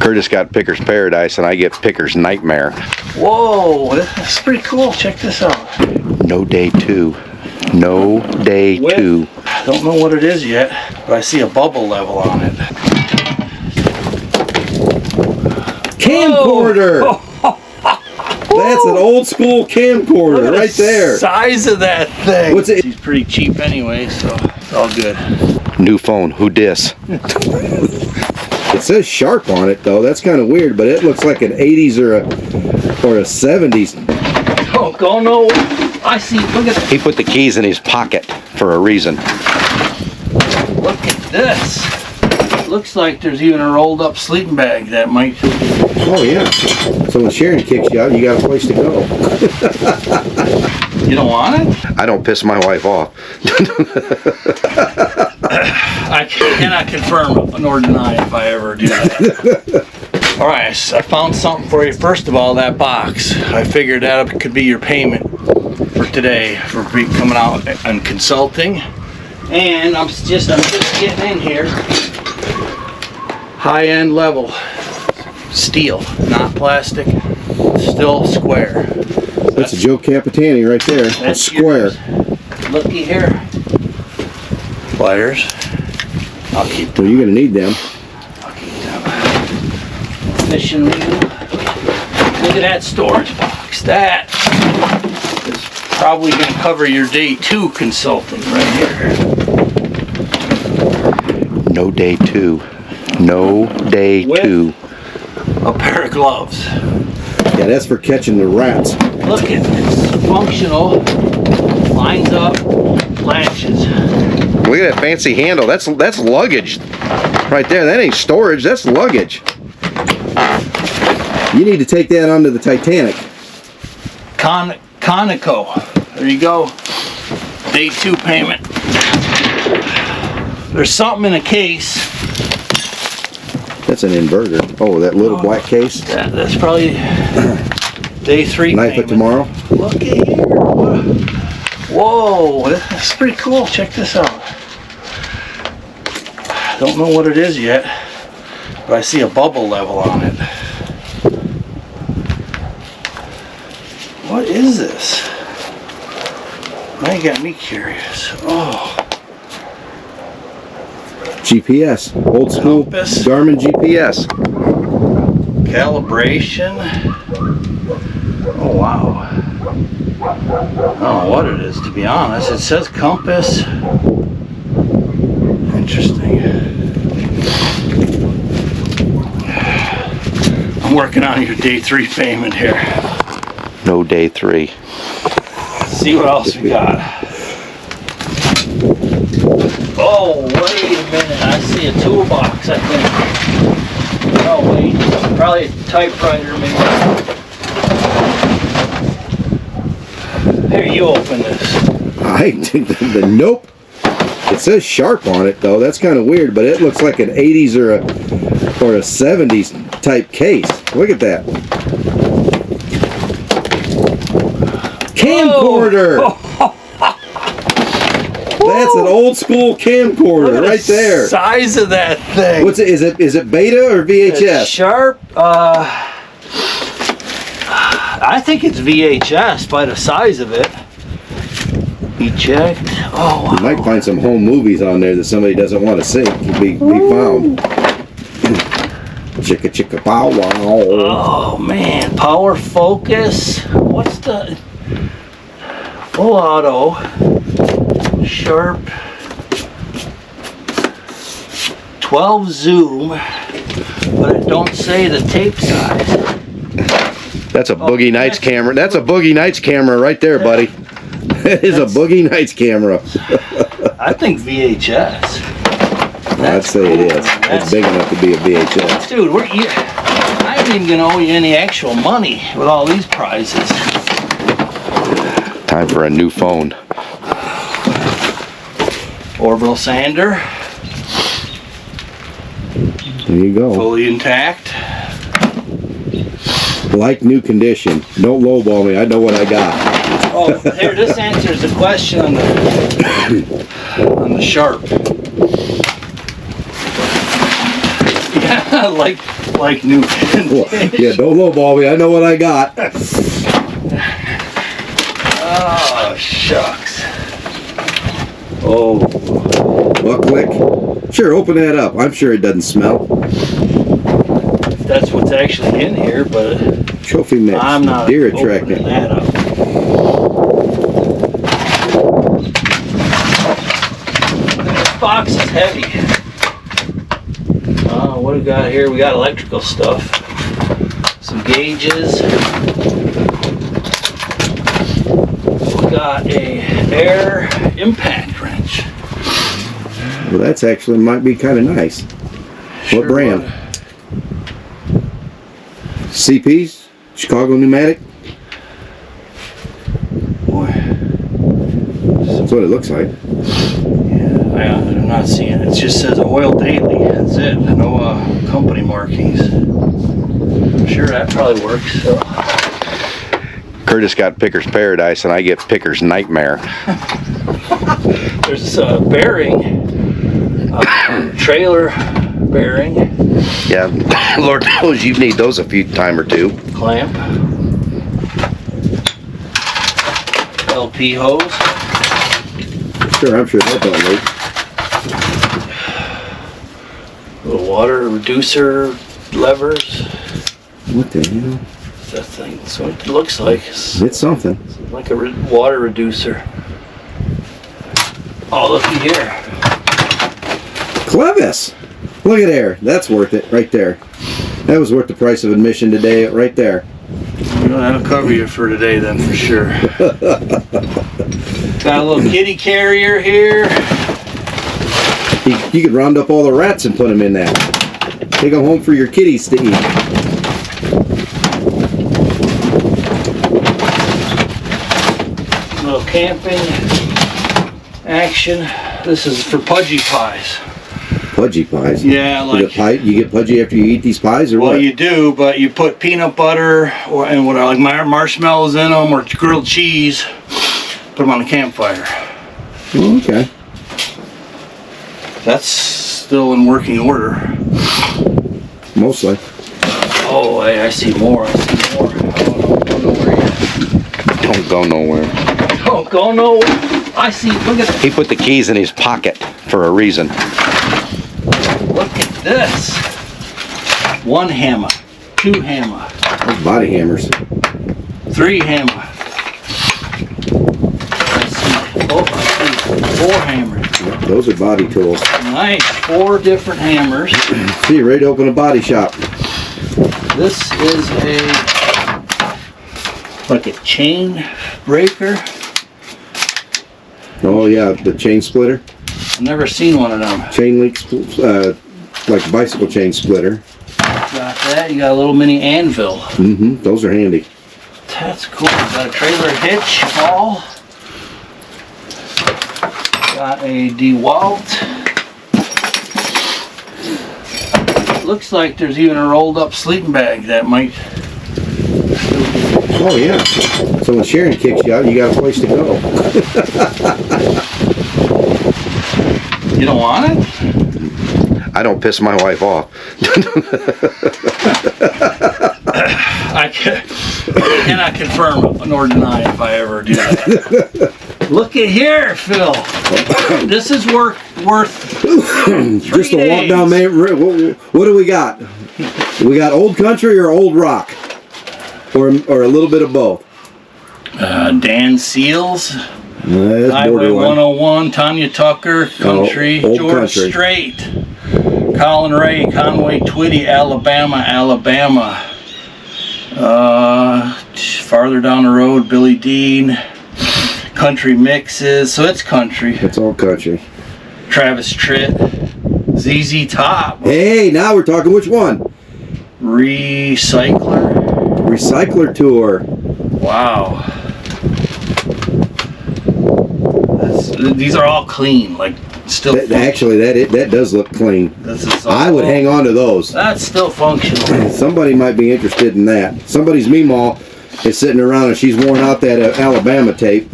Curtis got Picker's Paradise and I get Picker's Nightmare. Whoa, this is pretty cool. Check this out. No day two. No day two. Don't know what it is yet, but I see a bubble level on it. Camcorder! Oh. That's an old school camcorder right there. Size of that thing. What's it? He's pretty cheap anyway, so it's all good. New phone. Who dis? It says Sharp on it though. That's kind of weird, but it looks like an 80s or a 70s. Oh, go no. I see. Look at that. He put the keys in his pocket for a reason. Look at this. Looks like there's even a rolled up sleeping bag that might. Oh yeah. So when Sharon kicks you out, you got a place to go. You don't want it? I don't piss my wife off. I cannot confirm nor deny if I ever do that. All right, I found something for you. First of all, that box. I figured that could be your payment for today for coming out and consulting. And I'm just getting in here. High-end level steel, not plastic, still square. That's a Joe Capitani right there. That's square. Yours. Looky here. Pliers. I'll keep them. Well, you're going to need them. I'll keep them. Fishing reel. Look at that storage box. That is probably going to cover your day two consulting right here. No day two. No day two. A pair of gloves. Yeah, that's for catching the rats. Look at this. Functional. Lines up. Latches. Look at that fancy handle. That's luggage right there. That ain't storage. That's luggage. You need to take that onto the Titanic. Conoco. There you go. Day two payment. There's something in a case. That's an inverter. Oh, that little black case. That's probably day three Knife payment. it tomorrow. Look at here. Whoa, this is pretty cool. Check this out. Don't know what it is yet, but I see a bubble level on it. What is this? Now you got me curious. Oh. GPS. Old school Compass. Garmin GPS. Calibration. Oh wow. I don't know what it is, to be honest. It says compass. Interesting. I'm working on your day three payment here. No day three. See what else we got. Oh, wait a minute. I see a toolbox, I think. Oh, wait. Probably a typewriter, maybe. Here, you open this. Nope. It says Sharp on it though. That's kind of weird, but it looks like an 80s or a 70s type case. Look at that. Camcorder. Oh. That's an old school camcorder right there. Size of that thing. What's it? Is it beta or VHS? It's Sharp. I think it's VHS by the size of it. Eject. Oh, wow. You might find some home movies on there that somebody doesn't want to see. Can be found. Chicka chicka pow wow. Oh man, power focus. What's the full auto? Sharp. 12 zoom, but it don't say the tape size. That's a Boogie Nights camera. That's a Boogie Nights camera right there, buddy. That is a Boogie Nights camera. I think VHS. I'd say it is. It's big enough to be a VHS. Dude, I ain't even gonna owe you any actual money with all these prizes. Time for a new phone. Orbital sander. There you go. Fully intact. Like new condition. Don't lowball me. I know what I got. Oh, here, this answers the question on the Sharp. Yeah, like new. Yeah, don't lowball me. I know what I got. Oh, shucks. Oh. Well, click. Sure, open that up. I'm sure it doesn't smell. That's what's actually in here, but Trophy mix. I'm not Deer opening attractant. that up. This box is heavy. What do we got here? We got electrical stuff. Some gauges. We got a air impact wrench. Well, that's actually might be kind of nice. What brand? CP's? Chicago Pneumatic? Boy. That's what it looks like. Yeah, I'm not seeing it. It just says oil daily. That's it. No company markings. I'm sure that probably works. So. Curtis got Picker's Paradise and I get Picker's Nightmare. There's a bearing. Trailer bearing. Yeah, Lord knows you need those a few time or two. Clamp. LP hose. Sure, I'm sure that don't leak. Little water reducer levers. What the hell? That thing. That's what it looks like. It's something. Like a water reducer. Oh, looky here. Clevis! Look at there. That's worth it right there. That was worth the price of admission today right there. Well, that'll cover you for today then for sure. Got a little kitty carrier here. You could round up all the rats and put them in that. Take them home for your kitties to eat. Little camping action. This is for pudgy pies. Pudgy pies? Yeah, like... You get pudgy after you eat these pies or what? Well, you do, but you put peanut butter and what like marshmallows in them or grilled cheese. Put them on the campfire. Oh, okay. That's still in working order. Mostly. Oh, hey, I see more. I see more. Don't go nowhere yet. Don't go nowhere. Don't go nowhere. I see. Look at that. He put the keys in his pocket for a reason. Look at this. 1 hammer. 2 hammer. Those body hammers. 3 hammer. Let's see. Oh, I see 4 hammers. Yep, those are body tools. Nice. 4 different hammers. See, ready to open a body shop. This is like a chain breaker. Oh yeah, the chain splitter. I've never seen one of them. Chain link, like bicycle chain splitter. Got that. You got a little mini anvil. Mm-hmm. Those are handy. That's cool. Got a trailer hitch ball. Got a DeWalt. Looks like there's even a rolled up sleeping bag that might. Oh yeah. So when Sharon kicks you out, you got a place to go. You don't want it? I don't piss my wife off. I cannot confirm nor deny if I ever do that. Look at here, Phil. This is worth 3 Just a walk days. down Main Road. What do we got? We got old country or old rock, or a little bit of both. Dan Seals. That's Highway borderline. 101, Tanya Tucker, Country, Old George country. Strait, Colin Ray, Conway Twitty, Alabama. Farther down the road, Billy Dean, Country Mixes, so it's country. It's all country. Travis Tritt, ZZ Top, Hey, now we're talking which one? Recycler. Recycler Tour. Wow. These are all clean, like still. Actually, that does look clean. This is I would hang on to those. That's still functional. Somebody might be interested in that. Somebody's meemaw is sitting around and she's worn out that Alabama tape.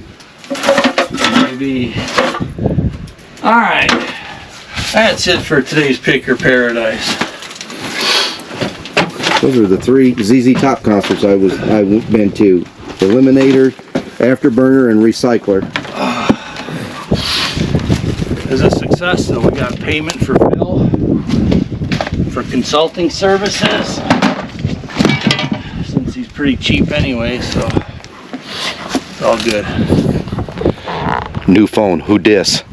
Maybe. All right. That's it for today's Picker Paradise. Those are the 3 ZZ Top concerts I've been to. Eliminator, Afterburner, and Recycler. Is a success, so we got payment for Phil for consulting services. Since he's pretty cheap anyway, so it's all good. New phone, who dis?